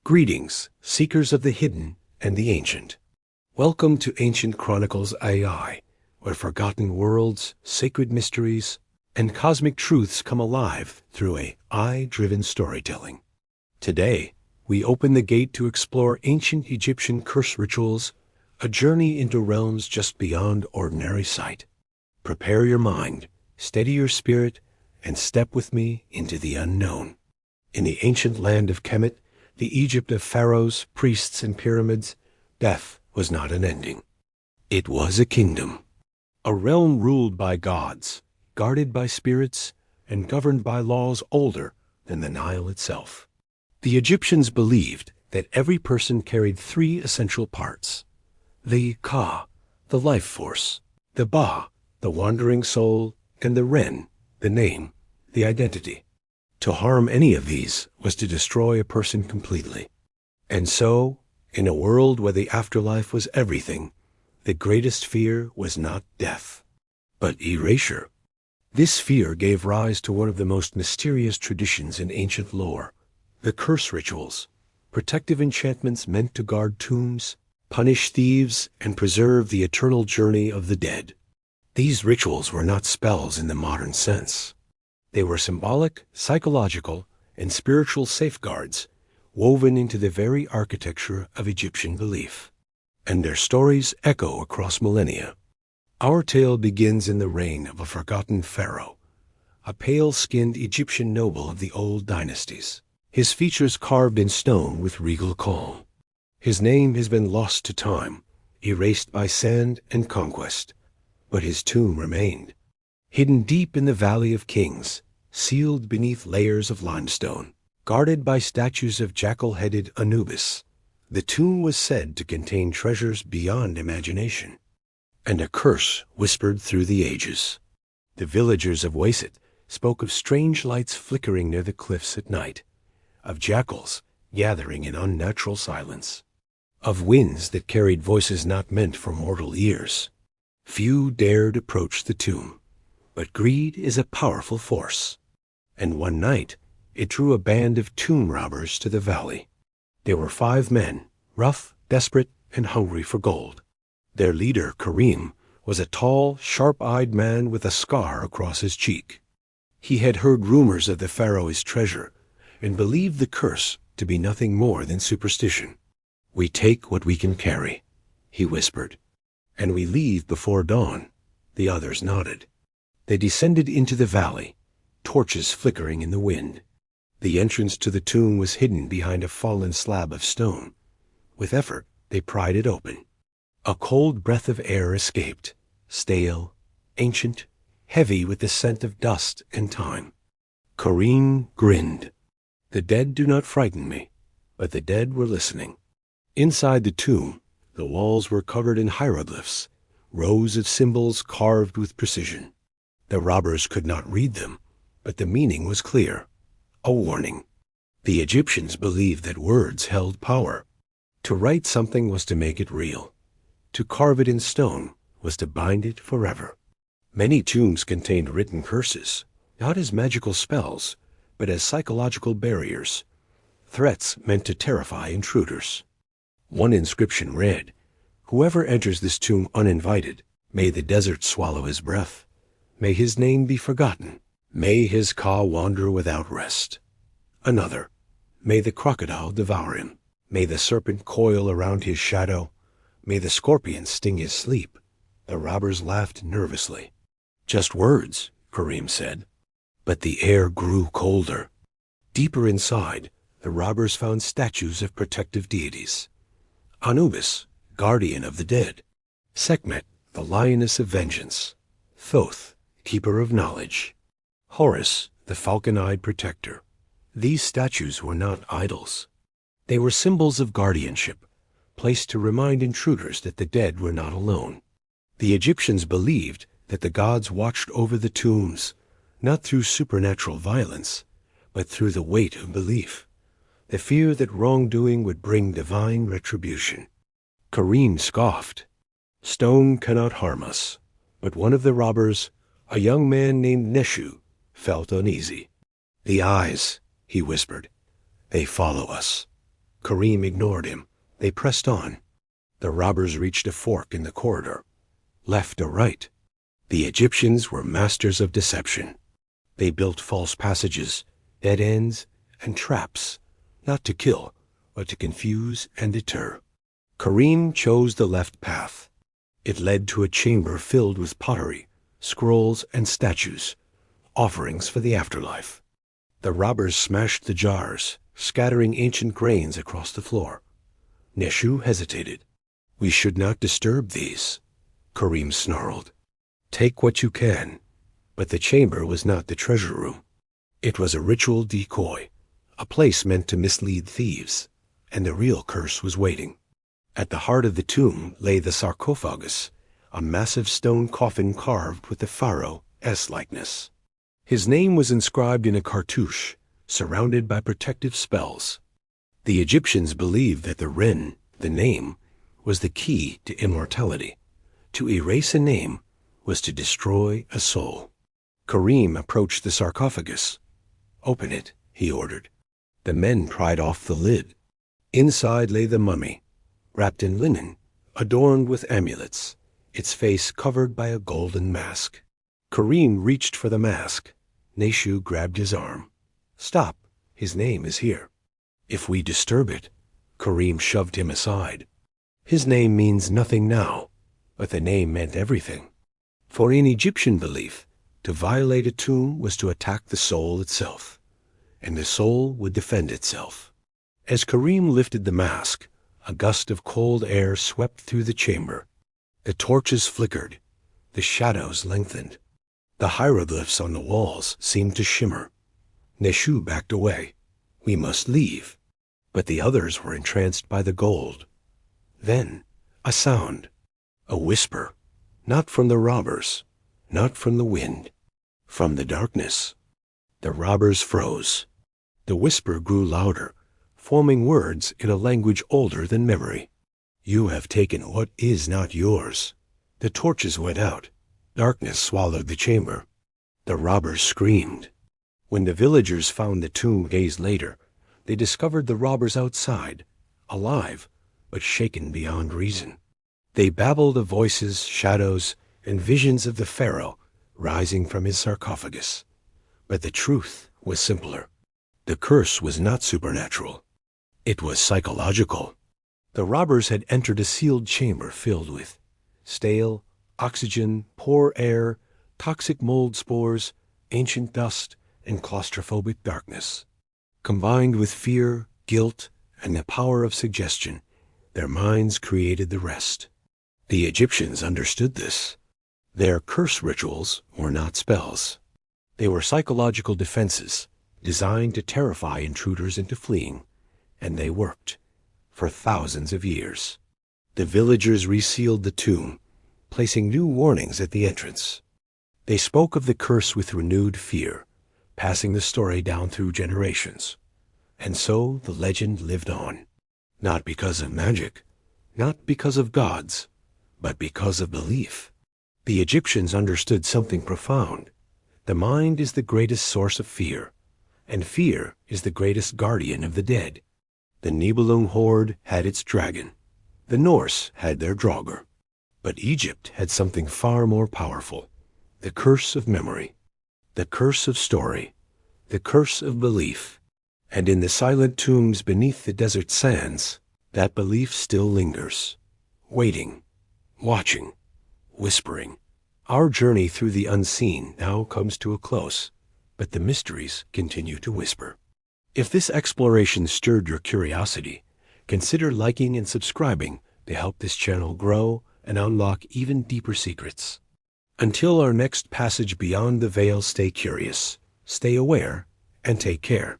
Greetings, seekers of the hidden and the ancient. Welcome to Ancient Chronicles AI, where forgotten worlds, sacred mysteries, and cosmic truths come alive through AI-driven storytelling. Today, we open the gate to explore ancient Egyptian curse rituals, a journey into realms just beyond ordinary sight. Prepare your mind, steady your spirit, and step with me into the unknown. In the ancient land of Kemet, the Egypt of pharaohs, priests, and pyramids, death was not an ending. It was a kingdom, a realm ruled by gods, guarded by spirits, and governed by laws older than the Nile itself. The Egyptians believed that every person carried three essential parts: the Ka, the life force; the Ba, the wandering soul; and the Ren, the name, the identity. To harm any of these was to destroy a person completely. And so, in a world where the afterlife was everything, the greatest fear was not death, but erasure. This fear gave rise to one of the most mysterious traditions in ancient lore: the curse rituals, protective enchantments meant to guard tombs, punish thieves, and preserve the eternal journey of the dead. These rituals were not spells in the modern sense. They were symbolic, psychological, and spiritual safeguards woven into the very architecture of Egyptian belief. And their stories echo across millennia. Our tale begins in the reign of a forgotten pharaoh, a pale-skinned Egyptian noble of the old dynasties, his features carved in stone with regal calm. His name has been lost to time, erased by sand and conquest, but his tomb remained. Hidden deep in the Valley of Kings, sealed beneath layers of limestone, guarded by statues of jackal-headed Anubis, the tomb was said to contain treasures beyond imagination. And a curse whispered through the ages. The villagers of Wasit spoke of strange lights flickering near the cliffs at night, of jackals gathering in unnatural silence, of winds that carried voices not meant for mortal ears. Few dared approach the tomb. But greed is a powerful force, and one night it drew a band of tomb robbers to the valley. They were 5 men, rough, desperate, and hungry for gold. Their leader, Karim, was a tall, sharp-eyed man with a scar across his cheek. He had heard rumors of the pharaoh's treasure and believed the curse to be nothing more than superstition. "We take what we can carry," he whispered, "and we leave before dawn." The others nodded. They descended into the valley, torches flickering in the wind. The entrance to the tomb was hidden behind a fallen slab of stone. With effort, they pried it open. A cold breath of air escaped, stale, ancient, heavy with the scent of dust and time. Karim grinned. "The dead do not frighten me," but the dead were listening. Inside the tomb, the walls were covered in hieroglyphs, rows of symbols carved with precision. The robbers could not read them, but the meaning was clear: a warning. The Egyptians believed that words held power. To write something was to make it real. To carve it in stone was to bind it forever. Many tombs contained written curses, not as magical spells, but as psychological barriers, threats meant to terrify intruders. One inscription read, "Whoever enters this tomb uninvited, may the desert swallow his breath. May his name be forgotten. May his Ka wander without rest." Another, "May the crocodile devour him. May the serpent coil around his shadow. May the scorpion sting his sleep." The robbers laughed nervously. "Just words," Karim said. But the air grew colder. Deeper inside, the robbers found statues of protective deities. Anubis, guardian of the dead; Sekhmet, the lioness of vengeance; Thoth, keeper of knowledge; Horus, the falcon-eyed protector. These statues were not idols. They were symbols of guardianship, placed to remind intruders that the dead were not alone. The Egyptians believed that the gods watched over the tombs, not through supernatural violence, but through the weight of belief, the fear that wrongdoing would bring divine retribution. Karim scoffed. "Stone cannot harm us." But one of the robbers, a young man named Neshu, felt uneasy. "The eyes," he whispered. "They follow us." Karim ignored him. They pressed on. The robbers reached a fork in the corridor. Left or right? The Egyptians were masters of deception. They built false passages, dead ends, and traps, not to kill, but to confuse and deter. Karim chose the left path. It led to a chamber filled with pottery, scrolls, and statues, offerings for the afterlife. The robbers smashed the jars, scattering ancient grains across the floor. Neshu hesitated. "We should not disturb these," Karim snarled. "Take what you can." But the chamber was not the treasure room. It was a ritual decoy, a place meant to mislead thieves, and the real curse was waiting. At the heart of the tomb lay the sarcophagus, a massive stone coffin carved with the pharaoh's likeness. His name was inscribed in a cartouche, surrounded by protective spells. The Egyptians believed that the Ren, the name, was the key to immortality. To erase a name was to destroy a soul. Karim approached the sarcophagus. "Open it," he ordered. The men pried off the lid. Inside lay the mummy, wrapped in linen, adorned with amulets, its face covered by a golden mask. Karim reached for the mask. Neshu grabbed his arm. "Stop. His name is here." "If we disturb it," Karim shoved him aside. "His name means nothing now, but the name meant everything. For in Egyptian belief, to violate a tomb was to attack the soul itself, and the soul would defend itself." As Karim lifted the mask, a gust of cold air swept through the chamber. The torches flickered. The shadows lengthened. The hieroglyphs on the walls seemed to shimmer. Neshu backed away. "We must leave." But the others were entranced by the gold. Then, a sound. A whisper. Not from the robbers. Not from the wind. From the darkness. The robbers froze. The whisper grew louder, forming words in a language older than memory. "You have taken what is not yours." The torches went out. Darkness swallowed the chamber. The robbers screamed. When the villagers found the tomb days later, they discovered the robbers outside, alive, but shaken beyond reason. They babbled of voices, shadows, and visions of the pharaoh rising from his sarcophagus. But the truth was simpler. The curse was not supernatural. It was psychological. The robbers had entered a sealed chamber filled with stale oxygen, poor air, toxic mold spores, ancient dust, and claustrophobic darkness. Combined with fear, guilt, and the power of suggestion, their minds created the rest. The Egyptians understood this. Their curse rituals were not spells. They were psychological defenses designed to terrify intruders into fleeing, and they worked for thousands of years. The villagers resealed the tomb, placing new warnings at the entrance. They spoke of the curse with renewed fear, passing the story down through generations. And so the legend lived on, not because of magic, not because of gods, but because of belief. The Egyptians understood something profound. The mind is the greatest source of fear, and fear is the greatest guardian of the dead. The Nibelung horde had its dragon. The Norse had their draugr. But Egypt had something far more powerful, the curse of memory, the curse of story, the curse of belief. And in the silent tombs beneath the desert sands, that belief still lingers, waiting, watching, whispering. Our journey through the unseen now comes to a close, but the mysteries continue to whisper. If this exploration stirred your curiosity, consider liking and subscribing to help this channel grow and unlock even deeper secrets. Until our next passage beyond the veil, stay curious, stay aware, and take care.